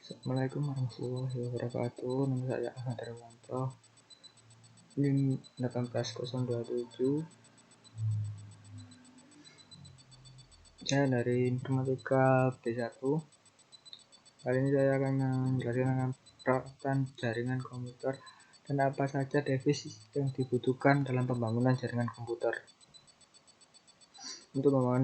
Assalamualaikum warahmatullahi wabarakatuh. Nama saya Ahmad Darwanto. NIM 18027. Saya dari Informatika B1. Kali ini saya akan menjelaskan tentang perawatan jaringan komputer dan apa saja device yang dibutuhkan dalam pembangunan jaringan komputer. Untuk membangun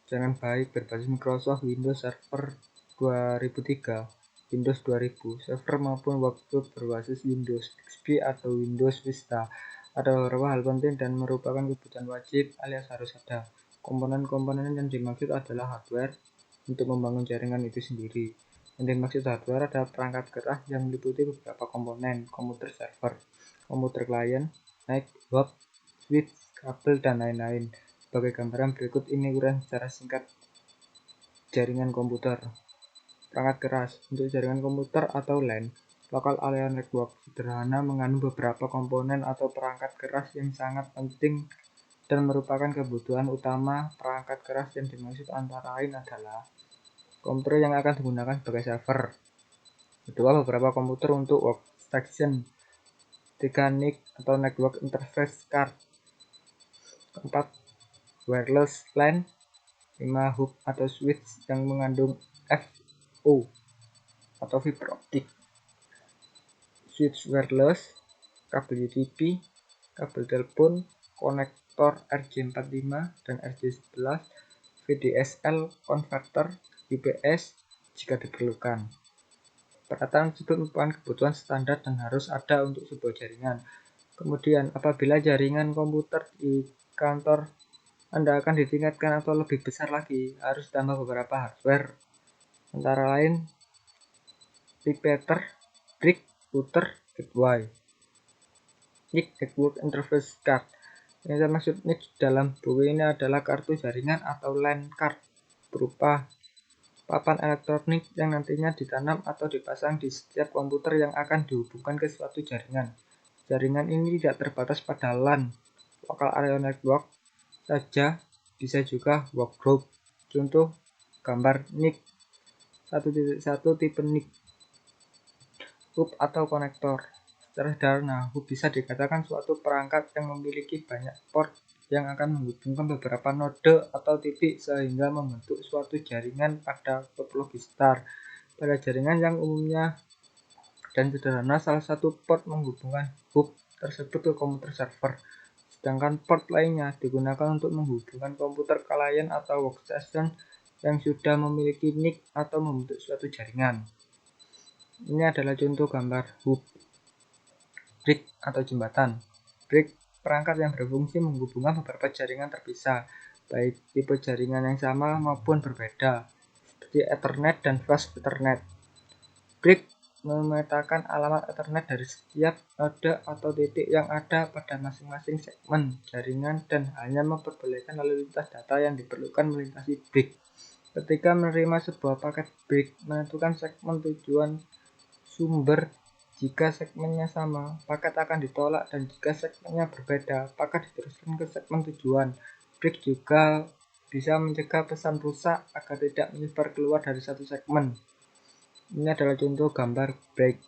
jaringan baik berbasis Microsoft Windows Server 2003, Windows 2000, server maupun workgroup berbasis Windows XP atau Windows Vista. Ada beberapa hal penting dan merupakan kebutuhan wajib alias harus ada. Komponen-komponen yang dimaksud adalah hardware untuk membangun jaringan itu sendiri. Yang dimaksud hardware adalah perangkat keras yang meliputi beberapa komponen, komputer server, komputer klien, network, switch, kabel, dan lain-lain. Sebagai gambaran berikut ini uraian secara singkat jaringan komputer. Perangkat keras untuk jaringan komputer atau LAN, Local Area Network, sederhana mengandung beberapa komponen atau perangkat keras yang sangat penting dan merupakan kebutuhan utama. Perangkat keras yang dimaksud antara lain adalah komputer yang akan digunakan sebagai server, kedua beberapa komputer untuk workstation, 3 NIC atau Network Interface Card, 4 wireless LAN, 5 hub atau switch yang mengandung FO atau fiber optik, switch wireless, kabel UDP, kabel telepon, konektor RJ45 dan RJ11, VDSL converter, UPS jika diperlukan. Peralatan tersebut merupakan kebutuhan standar dan harus ada untuk sebuah jaringan. Kemudian, apabila jaringan komputer di kantor Anda akan ditingkatkan atau lebih besar lagi, harus tambah beberapa hardware, antara lain repeater, brick, router, gateway. NIC Network Interface Card. Yang saya maksud NIC dalam buku ini adalah kartu jaringan atau LAN card berupa papan elektronik yang nantinya ditanam atau dipasang di setiap komputer yang akan dihubungkan ke suatu jaringan. Jaringan ini tidak terbatas pada LAN, Local Area Network, saja, bisa juga workgroup. Contoh gambar NIC 1.1 tipe NIC. Hub atau konektor. Secara sederhana, hub bisa dikatakan suatu perangkat yang memiliki banyak port yang akan menghubungkan beberapa node atau titik sehingga membentuk suatu jaringan pada topologi star. Pada jaringan yang umumnya dan sederhana, salah satu port menghubungkan hub tersebut ke komputer server, sedangkan port lainnya digunakan untuk menghubungkan komputer klien atau workstation yang sudah memiliki NIC atau membentuk suatu jaringan. Ini adalah contoh gambar hub. Brick atau jembatan. Brick perangkat yang berfungsi menghubungkan beberapa jaringan terpisah, baik tipe jaringan yang sama maupun berbeda, seperti Ethernet dan Flash Ethernet. Brick memetakan alamat Ethernet dari setiap node atau titik yang ada pada masing-masing segmen jaringan dan hanya memperbolehkan lalu lintas data yang diperlukan melintasi brick. Ketika menerima sebuah paket brick, menentukan segmen tujuan sumber. Jika segmennya sama, paket akan ditolak, dan jika segmennya berbeda, paket diteruskan ke segmen tujuan. Brick juga bisa mencegah pesan rusak agar tidak menyebar keluar dari satu segmen. Ini adalah contoh gambar brick.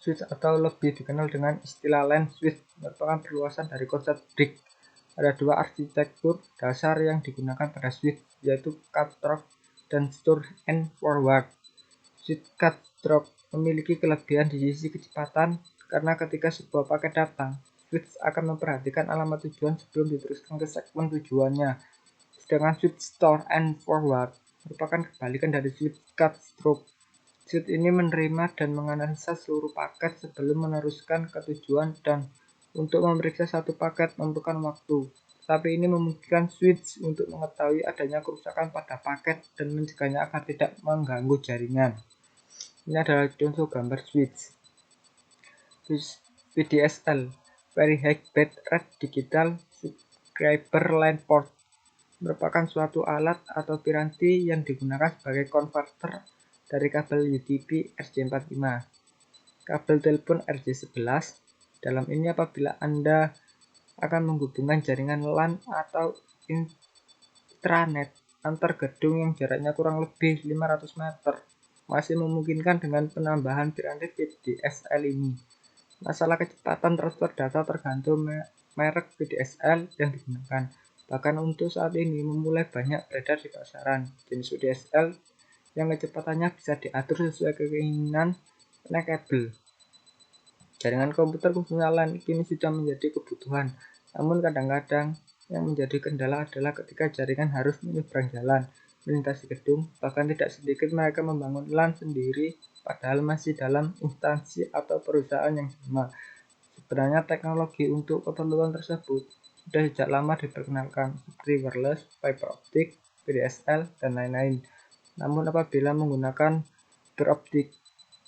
Switch atau lebih dikenal dengan istilah LAN switch merupakan perluasan dari konsep brick. Ada dua arsitektur dasar yang digunakan pada switch, yaitu cut through dan store and forward. Switch cut through memiliki kelebihan di sisi kecepatan karena ketika sebuah paket datang, switch akan memperhatikan alamat tujuan sebelum diteruskan ke segmen tujuannya. Sedangkan switch store and forward merupakan kebalikan dari switch cut through. Switch ini menerima dan menganalisa seluruh paket sebelum meneruskan ke tujuan, dan untuk memeriksa satu paket membutuhkan waktu. Tapi ini memungkinkan switch untuk mengetahui adanya kerusakan pada paket dan mencegahnya agar tidak mengganggu jaringan. Ini adalah contoh gambar switch. VDSL, Very High Bit Rate Digital Subscriber Line Port, merupakan suatu alat atau piranti yang digunakan sebagai konverter dari kabel UDP RJ45, kabel telepon RJ11. Dalam ini apabila Anda akan menghubungkan jaringan LAN atau intranet antar gedung yang jaraknya kurang lebih 500 meter, masih memungkinkan dengan penambahan piranti VDSL ini. Masalah kecepatan transfer data tergantung merek VDSL yang digunakan. Bahkan untuk saat ini memulai banyak beredar di pasaran jenis VDSL yang kecepatannya bisa diatur sesuai keinginan kabel. Jaringan komputer khususnya LAN kini sudah menjadi kebutuhan, namun kadang-kadang yang menjadi kendala adalah ketika jaringan harus menyeberang jalan, melintasi gedung, bahkan tidak sedikit mereka membangun LAN sendiri padahal masih dalam instansi atau perusahaan yang sama. Sebenarnya teknologi untuk keperluan tersebut sudah sejak lama diperkenalkan seperti wireless, fiber optik, VDSL, dan lain-lain. Namun apabila menggunakan beroptik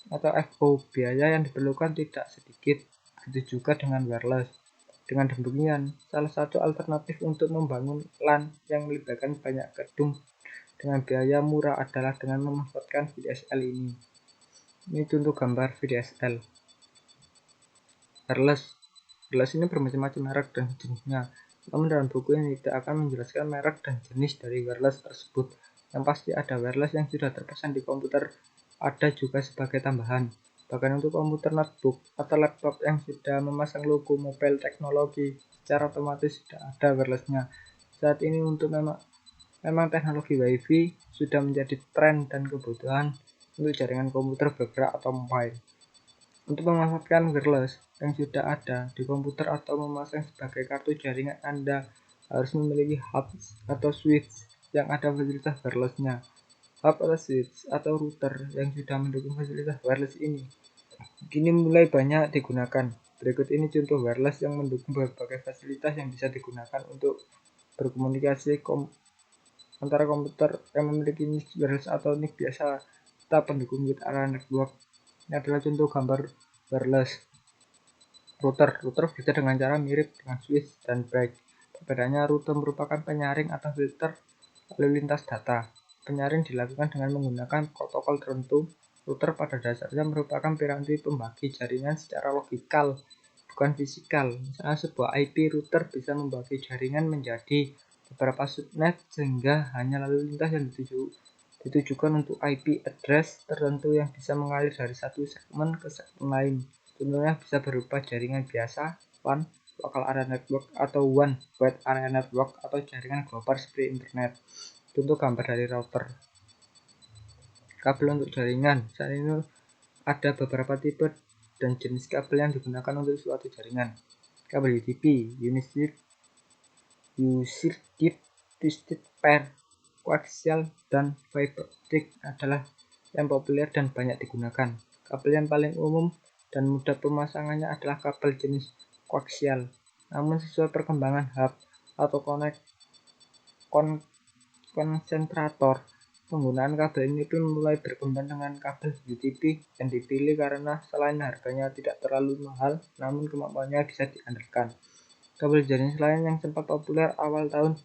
atau FO, biaya yang diperlukan tidak sedikit. Begitu juga dengan wireless. Dengan demikian, salah satu alternatif untuk membangun LAN yang melibatkan banyak gedung dengan biaya murah adalah dengan memanfaatkan VDSL ini. Ini contoh gambar VDSL. Wireless ini bermacam-macam merek dan jenisnya. Namun dalam buku ini tidak akan menjelaskan merek dan jenis dari wireless tersebut. Yang pasti ada wireless yang sudah terpasang di komputer, ada juga sebagai tambahan. Bahkan untuk komputer notebook atau laptop yang sudah memasang logo mobile teknologi, secara otomatis sudah ada wirelessnya. Saat ini memang teknologi WiFi sudah menjadi tren dan kebutuhan untuk jaringan komputer bergerak atau mobile. Untuk memanfaatkan wireless yang sudah ada di komputer atau memasang sebagai kartu jaringan, Anda harus memiliki hub atau switch yang ada fasilitas wirelessnya. Hub atau switch atau router yang sudah mendukung fasilitas wireless ini kini mulai banyak digunakan. Berikut ini contoh wireless yang mendukung berbagai fasilitas yang bisa digunakan untuk berkomunikasi antara komputer yang memiliki NIC wireless atau NIC biasa serta pendukung with area network. Ini adalah contoh gambar wireless. Router bekerja dengan cara mirip dengan switch dan break. Perbedaannya, router merupakan penyaring atau filter lalu lintas data. Penyaring dilakukan dengan menggunakan protokol tertentu. Router pada dasarnya merupakan piranti pembagi jaringan secara logikal, bukan fisikal. Misalnya sebuah IP router bisa membagi jaringan menjadi beberapa subnet sehingga hanya lalu lintas yang ditujukan untuk IP address tertentu yang bisa mengalir dari satu segmen ke segmen lain. Contohnya bisa berupa jaringan biasa, WAN, local area network, atau WAN, wide area network, atau jaringan global seperti internet. Contoh gambar dari router. Kabel untuk jaringan. Saat ini ada beberapa tipe dan jenis kabel yang digunakan untuk suatu jaringan. Kabel UTP, User Twisted Pair, koaksial, dan fiber optic adalah yang populer dan banyak digunakan. Kabel yang paling umum dan mudah pemasangannya adalah kabel jenis koaksial. Namun sesuai perkembangan hub atau konsentrator, penggunaan kabel ini pun mulai berkembang dengan kabel UTP yang dipilih karena selain harganya tidak terlalu mahal, namun kemampuannya bisa diandalkan. Kabel jenis lain yang sempat populer awal tahun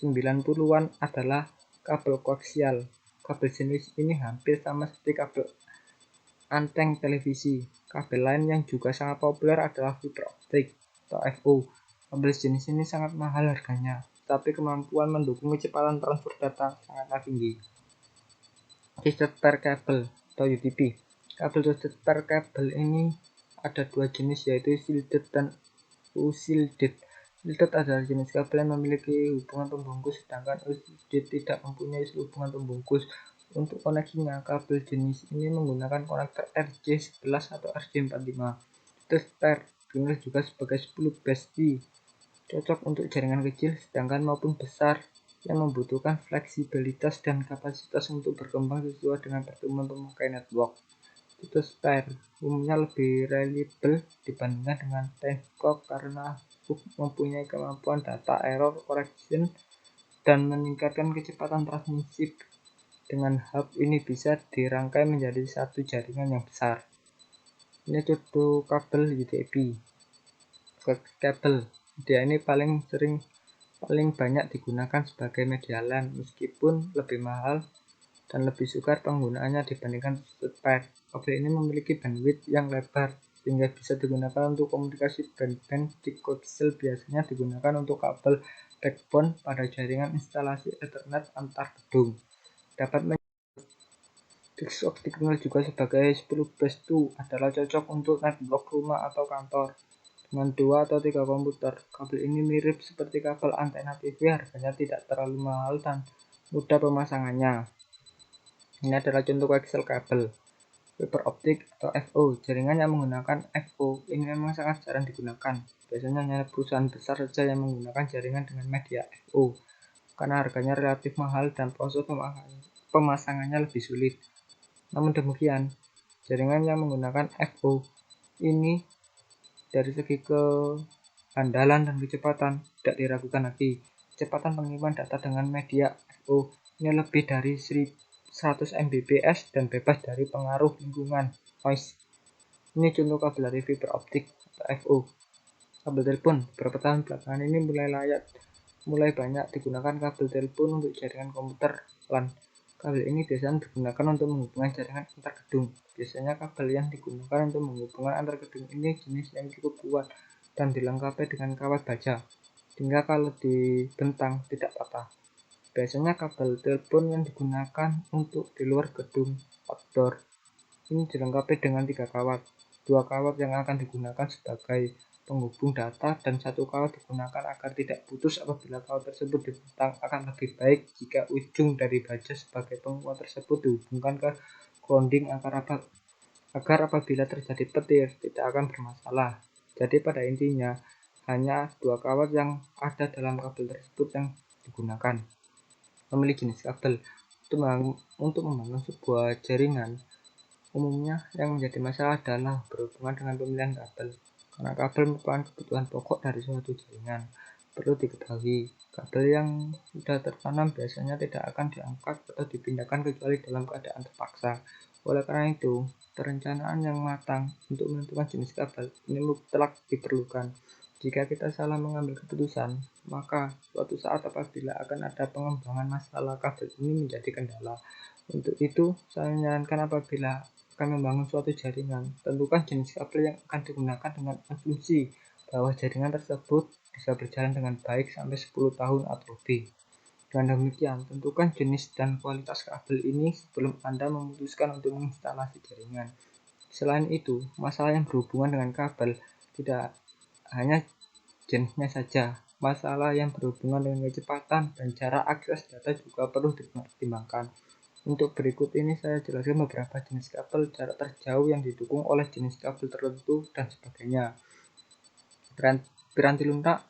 90-an adalah kabel koaksial. Kabel jenis ini hampir sama seperti kabel anteng televisi. Kabel lain yang juga sangat populer adalah fiber optik atau FO. Kabel jenis ini sangat mahal harganya, tapi kemampuan mendukung kecepatan transfer data sangatlah tinggi. Twisted pair cable atau UTP. Kabel twisted pair cable ini ada dua jenis, yaitu shielded dan unshielded. Shielded adalah jenis kabel yang memiliki hubungan pembungkus, sedangkan unshielded tidak mempunyai hubungan pembungkus. Untuk koneksinya, kabel jenis ini menggunakan konektor RJ11 atau RJ45. Twisted pair dikenal juga sebagai 10 besti, cocok untuk jaringan kecil, sedangkan maupun besar yang membutuhkan fleksibilitas dan kapasitas untuk berkembang sesuai dengan pertumbuhan pemakai network. Twisted pair umumnya lebih reliable dibandingkan dengan tension karena mempunyai kemampuan data error correction dan meningkatkan kecepatan transmisi. Dengan hub ini bisa dirangkai menjadi satu jaringan yang besar. Ini contoh kabel UTP. Kabel dia ini paling banyak digunakan sebagai media LAN, meskipun lebih mahal dan lebih sukar penggunaannya dibandingkan twisted pair. Kabel ini memiliki bandwidth yang lebar sehingga bisa digunakan untuk komunikasi band di koaksial. Biasanya digunakan untuk kabel backbone pada jaringan instalasi Ethernet antar gedung. Dapat Fixbox dikenal juga sebagai 10 adalah cocok untuk network rumah atau kantor dengan 2 atau 3 komputer. Kabel ini mirip seperti kabel antena TV, harganya tidak terlalu mahal dan mudah pemasangannya. Ini adalah contoh koaksial kabel. Fiber optik atau FO. Jaringan yang menggunakan FO ini memang sangat jarang digunakan. Biasanya hanya perusahaan besar saja yang menggunakan jaringan dengan media FO karena harganya relatif mahal dan proses pemasangannya lebih sulit. Namun demikian, jaringan yang menggunakan FO ini dari segi keandalan dan kecepatan tidak diragukan lagi. Kecepatan pengiriman data dengan media FO ini lebih dari 100 Mbps dan bebas dari pengaruh lingkungan noise. Ini contoh kabel dari fiber optik atau FO. Kabel telepon beberapa tahun belakangan ini mulai banyak digunakan kabel telepon untuk jaringan komputer LAN. Kabel ini biasanya digunakan untuk menghubungkan jaringan antar gedung. Biasanya kabel yang digunakan untuk menghubungkan antar gedung ini jenis yang cukup kuat dan dilengkapi dengan kawat baja, sehingga kalau dibentang tidak patah. Biasanya kabel telepon yang digunakan untuk di luar gedung outdoor ini dilengkapi dengan 3 kawat. 2 kawat yang akan digunakan sebagai penghubung data dan 1 kawat digunakan agar tidak putus apabila kawat tersebut dibentang. Akan lebih baik jika ujung dari baja sebagai penguat tersebut dihubungkan ke grounding agar apabila terjadi petir tidak akan bermasalah. Jadi pada intinya hanya 2 kawat yang ada dalam kabel tersebut yang digunakan. Memilih jenis kabel untuk membangun sebuah jaringan, umumnya yang menjadi masalah adalah berhubungan dengan pemilihan kabel, karena kabel merupakan kebutuhan pokok dari suatu jaringan. Perlu diketahui, kabel yang sudah tertanam biasanya tidak akan diangkat atau dipindahkan kecuali dalam keadaan terpaksa. Oleh karena itu, perencanaan yang matang untuk menentukan jenis kabel ini mutlak diperlukan. Jika kita salah mengambil keputusan, maka suatu saat apabila akan ada pengembangan masalah kabel ini menjadi kendala. Untuk itu, saya menyarankan apabila akan membangun suatu jaringan, tentukan jenis kabel yang akan digunakan dengan asumsi bahwa jaringan tersebut bisa berjalan dengan baik sampai 10 tahun atau lebih. Dengan demikian, tentukan jenis dan kualitas kabel ini sebelum Anda memutuskan untuk menginstalasi jaringan. Selain itu, masalah yang berhubungan dengan kabel tidak hanya jenisnya saja. Masalah yang berhubungan dengan kecepatan dan cara akses data juga perlu dipertimbangkan. Untuk berikut ini saya jelaskan beberapa jenis kabel jarak terjauh yang didukung oleh jenis kabel tertentu dan sebagainya. Piranti lunak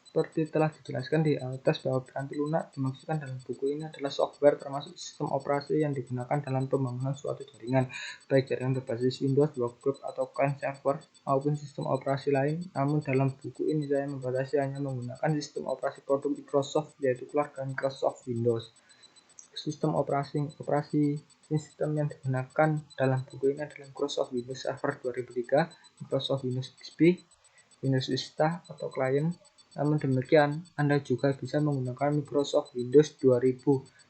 seperti telah dijelaskan di atas bahwa piranti lunak dimaksudkan dalam buku ini adalah software termasuk sistem operasi yang digunakan dalam pembangunan suatu jaringan, baik jaringan berbasis Windows, workgroup, atau client server maupun sistem operasi lain. Namun dalam buku ini saya membatasi hanya menggunakan sistem operasi produk Microsoft, yaitu keluarga Microsoft Windows. Sistem sistem yang digunakan dalam buku ini adalah Microsoft Windows Server 2003, Microsoft Windows XP, Windows Vista atau klien. Namun demikian, Anda juga bisa menggunakan Microsoft Windows 2000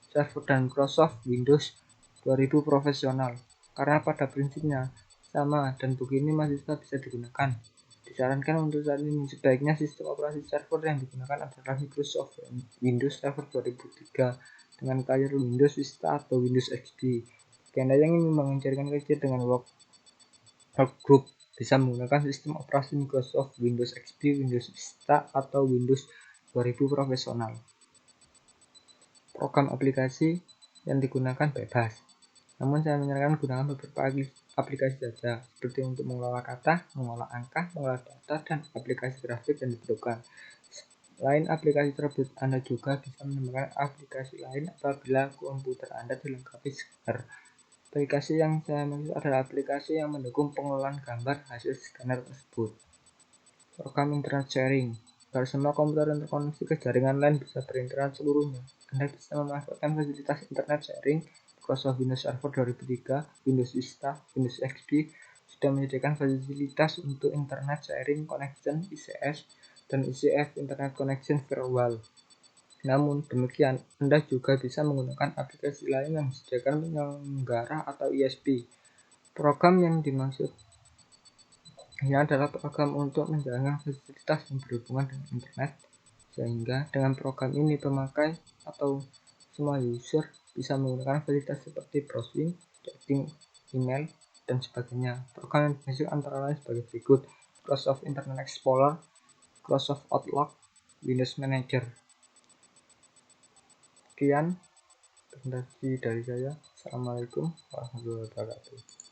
Server dan Microsoft Windows 2000 Profesional karena pada prinsipnya sama dan buku ini masih tetap bisa digunakan. Disarankan untuk saat ini sebaiknya sistem operasi server yang digunakan adalah Microsoft Windows Server 2003 dengan layar Windows Vista atau Windows XP. Jika Anda yang ingin membangun jaringan kecil dengan workgroup, bisa menggunakan sistem operasi Microsoft Windows XP, Windows Vista, atau Windows 2000 Profesional. Program aplikasi yang digunakan bebas, namun saya menyarankan gunakan beberapa aplikasi saja, seperti untuk mengelola kata, mengolah angka, mengolah data, dan aplikasi grafik yang diperlukan. Selain aplikasi tersebut, Anda juga bisa menemukan aplikasi lain apabila komputer Anda dilengkapi scanner. Aplikasi yang saya maksud adalah aplikasi yang mendukung pengelolaan gambar hasil scanner tersebut. Program internet sharing. Agar semua komputer yang terkoneksi ke jaringan lain bisa berinternet seluruhnya, Anda bisa memanfaatkan fasilitas internet sharing. Microsoft Windows Server 2003, Windows Vista, Windows XP sudah menyediakan fasilitas untuk Internet Sharing Connection (ICS) dan ICF Internet Connection Firewall. Namun demikian, Anda juga bisa menggunakan aplikasi lain yang disediakan penyelenggara atau ISP. Program yang dimaksud ini adalah program untuk menjalankan fasilitas yang berhubungan dengan internet, sehingga dengan program ini pemakai atau semua user bisa menggunakan fasilitas seperti browsing, chatting, email, dan sebagainya. Program yang basic antara lain sebagai berikut: Microsoft Internet Explorer, Microsoft Outlook, Windows Manager. Sekian presentasi dari saya. Assalamualaikum warahmatullahi wabarakatuh.